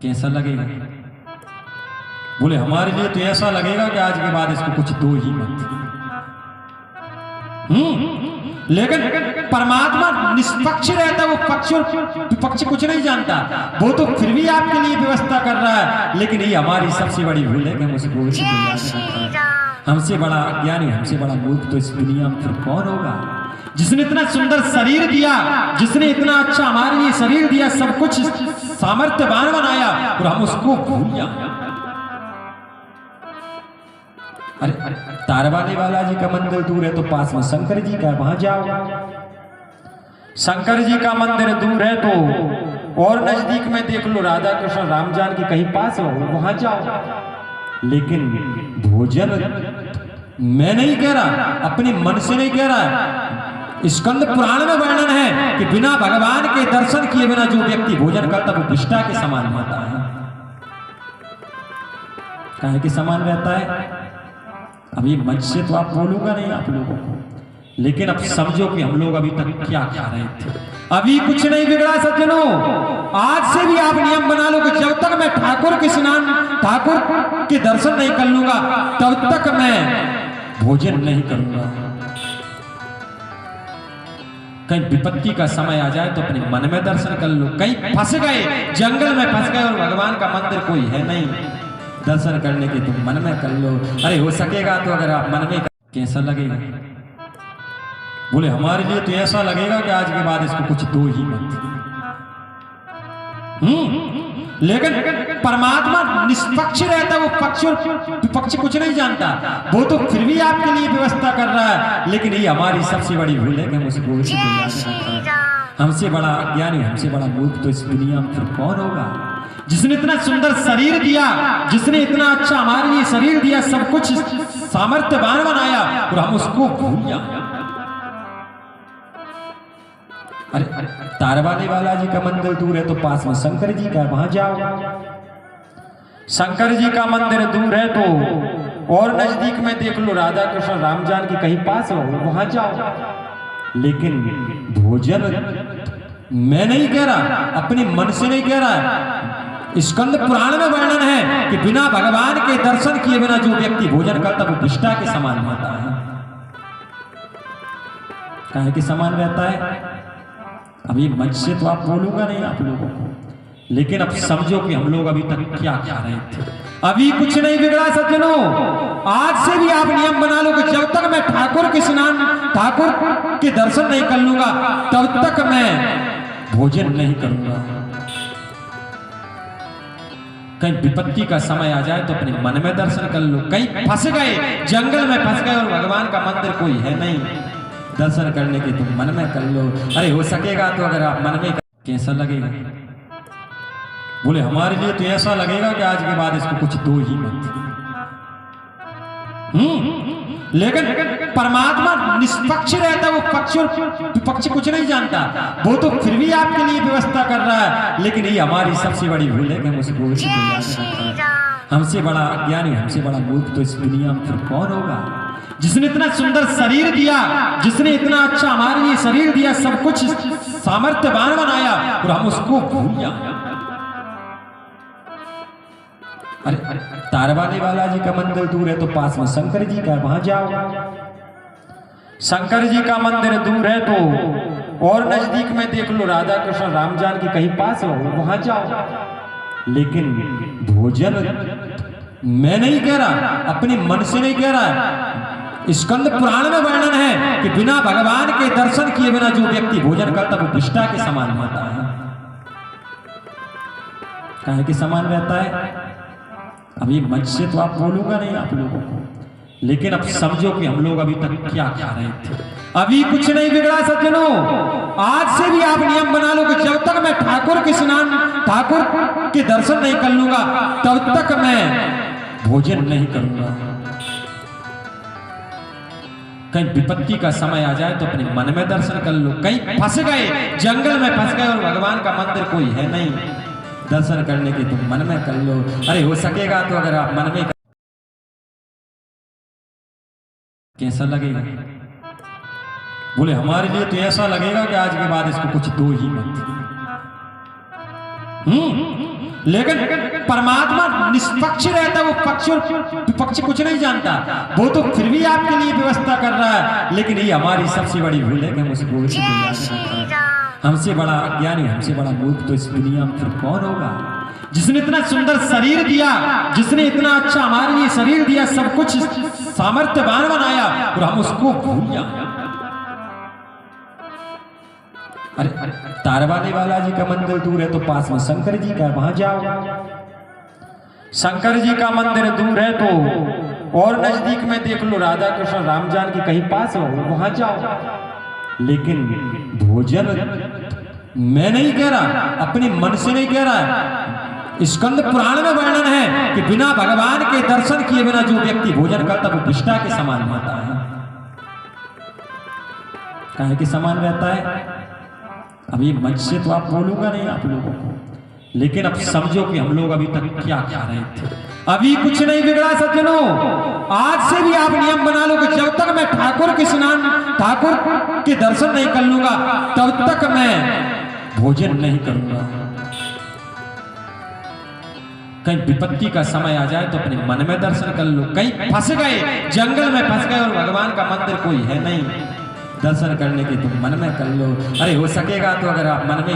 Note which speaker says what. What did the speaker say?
Speaker 1: कैसा लगेगा? बोले हमारे लिए तो ऐसा लगेगा कि आज के बाद इसको कुछ दो ही मत। लेकिन परमात्मा निष्पक्ष रहता है, वो पक्ष और विपक्ष कुछ नहीं जानता। वो तो फिर भी आपके लिए व्यवस्था कर रहा है, लेकिन ये हमारी सबसे बड़ी भूल है कि हम उसको हमसे बड़ा अज्ञानी, हमसे बड़ा मूर्ख तो इस दुनिया में फिर कौन होगा? जिसने इतना सुंदर शरीर दिया, जिसने इतना अच्छा हमारे लिए शरीर दिया, सब कुछ सामर्थ्यवान बनाया, और हम उसको भूल जाए। अरे तारवाने वाला जी का मंदिर दूर है तो पास में शंकर जी का, वहां जाओ। शंकर जी का मंदिर दूर है तो और नजदीक में देख लो राधा कृष्ण राम जानकी कहीं पास हो, वहां जाओ। लेकिन भोजन मैं नहीं कह रहा, अपने मन से नहीं कह रहा। स्कंद पुराण में वर्णन है कि बिना भगवान के दर्शन किए बिना जो व्यक्ति भोजन करता वो विष्ठा के समान रहता है। काहे के समान रहता है? अभी मंच से तो आप बोलूंगा नहीं आप लोगों को, लेकिन अब समझो कि हम लोग अभी तक क्या खा रहे थे। अभी कुछ नहीं बिगड़ा सज्जनों, आज से भी आप नियम बना लो कि जब तक मैं ठाकुर के स्नान, ठाकुर के दर्शन नहीं कर लूंगा, तब तक मैं भोजन नहीं करूंगा। कहीं विपत्ति का समय आ जाए तो अपने मन में दर्शन कर लो। कहीं फंस गए, जंगल में फंस गए और भगवान का मंदिर कोई है नहीं, दर्शन करने के तुम मन में कर लो। अरे हो सकेगा तो अगर आप मन में, कैसा लगेगा? बोले हमारे लिए तो ऐसा लगेगा कि आज के बाद इसको कुछ दो ही मत। लेकिन परमात्मा निष्पक्ष रहता है, वो पक्ष और विपक्ष कुछ नहीं जानता। वो तो फिर भी आपके लिए व्यवस्था कर रहा है, लेकिन ये हमारी सबसे बड़ी भूल है कि हम उसको हमसे बड़ा अज्ञानी, हमसे बड़ा मूर्ख तो इस दुनिया में फिर कौन होगा? जिसने इतना सुंदर शरीर दिया, जिसने इतना अच्छा हमारे लिए शरीर दिया, सब कुछ सामर्थ्यवान बनाया, और हम उसको भूल जाए। अरे तारवाने वाला जी का मंदिर दूर है तो पास में शंकर जी का, वहां जाओ। शंकर जी का मंदिर दूर है तो और नजदीक में देख लो राधा कृष्ण राम जानकी कहीं पास हो, वहां जाओ। लेकिन भोजन मैं नहीं कह रहा, अपने मन से नहीं कह रहा। स्कंद पुराण में वर्णन है कि बिना भगवान के दर्शन किए बिना जो व्यक्ति भोजन करता वो विष्ठा के समान रहता है। काहे के समान रहता है? अभी मंच से तो आप बोलूंगा नहीं आप लोगों को, लेकिन अब समझो कि हम लोग अभी तक क्या खा रहे थे। अभी कुछ नहीं बिगड़ा सज्जनों, आज से भी आप नियम बना लो कि जब तक मैं ठाकुर के स्नान, ठाकुर के दर्शन नहीं कर लूंगा, तब तक मैं भोजन नहीं करूंगा। कहीं विपत्ति का समय आ जाए तो अपने मन में दर्शन कर लो। कहीं फंस गए, जंगल में फंस गए और भगवान का मंदिर कोई है नहीं, दर्शन करने के तुम मन में कर लो। अरे हो सकेगा तो अगर आप मन में, कैसा लगेगा? बोले हमारे लिए तो ऐसा लगेगा कि आज के बाद इसको कुछ दो ही मत। लेकिन परमात्मा निष्पक्ष रहता है, वो पक्ष और विपक्ष कुछ नहीं जानता। वो तो फिर भी आपके लिए व्यवस्था कर रहा है, लेकिन ये हमारी सबसे बड़ी भूल है कि हम उसको हमसे बड़ा अज्ञानी, हमसे बड़ा मूर्ख तो इस दुनिया में फिर कौन होगा? जिसने इतना सुंदर शरीर दिया, जिसने इतना अच्छा हमारे लिए शरीर दिया, सब कुछ सामर्थ्यवान बनाया, और हम उसको भूल जाए। अरे तारवाने वाला जी का मंदिर दूर है तो पास में शंकर जी का, वहां जाओ। शंकर जी का मंदिर दूर है तो और नजदीक में देख लो राधा कृष्ण राम जानकी कहीं पास हो, वहां जाओ। लेकिन भोजन मैं नहीं कह रहा, अपने मन से नहीं कह रहा। स्कंद पुराण में वर्णन है कि बिना भगवान के दर्शन किए बिना जो व्यक्ति भोजन करता वो विष्ठा के समान रहता है। काहे के समान रहता है? अभी मंच से तो आप बोलूंगा नहीं आप लोगों को, लेकिन अब समझो कि हम लोग अभी तक क्या खा रहे थे। अभी कुछ नहीं बिगड़ा सज्जनों, आज से भी आप नियम बना लो कि जब तक मैं ठाकुर के स्नान, ठाकुर के दर्शन नहीं कर लूंगा, तब तक मैं भोजन नहीं करूंगा। कहीं विपत्ति का समय आ जाए तो अपने मन में दर्शन कर लो। कहीं फंस गए, जंगल में फंस गए और भगवान का मंदिर कोई है नहीं, दर्शन करने के तुम मन में कर लो। अरे हो सकेगा तो अगर आप मन में, कैसा लगेगा? बोले हमारे लिए तो ऐसा लगेगा कि आज के बाद इसको कुछ दो ही मत। लेकिन परमात्मा निष्पक्ष रहता है, वो पक्ष और विपक्ष कुछ नहीं जानता। वो तो फिर भी आपके लिए व्यवस्था कर रहा है, लेकिन ये हमारी सबसे बड़ी भूल है कि हम उस गोविंद को याद नहीं करते। हमसे बड़ा अज्ञानी, हमसे बड़ा मूर्ख तो इस दुनिया में फिर कौन होगा? जिसने इतना सुंदर शरीर दिया, जिसने इतना अच्छा हमारे लिए शरीर दिया, सब कुछ सामर्थ्यवान बनाया, और हम उसको भूल जाए। अरे तारवाने वाला जी का मंदिर दूर है तो पास में शंकर जी का, वहां जाओ। शंकर जी का मंदिर दूर है तो और नजदीक में देख लो, राधा कृष्ण राम जानकी कहीं पास हो, वहां जाओ। लेकिन भोजन मैं नहीं कह रहा, अपने मन से नहीं कह रहा। स्कंद पुराण में वर्णन है कि बिना भगवान के दर्शन किए बिना जो व्यक्ति भोजन करता वो विष्ठा के समान रहता है। काहे के समान रहता है? अभी मंच से तो आप बोलूंगा नहीं आप लोगों को, लेकिन अब समझो कि हम लोग अभी तक क्या खा रहे थे। अभी कुछ नहीं बिगड़ा सज्जनों, आज से भी आप नियम बना लो कि जब तक मैं ठाकुर के स्नान, ठाकुर के दर्शन नहीं कर लूंगा तब तक मैं भोजन नहीं करूंगा। कहीं विपत्ति का समय आ जाए तो अपने मन में दर्शन कर लो। कहीं फंस गए, जंगल में फंस गए और भगवान का मंदिर कोई है नहीं, दर्शन करने के तुम मन में कर लो। अरे हो सकेगा तो अगर आप मन में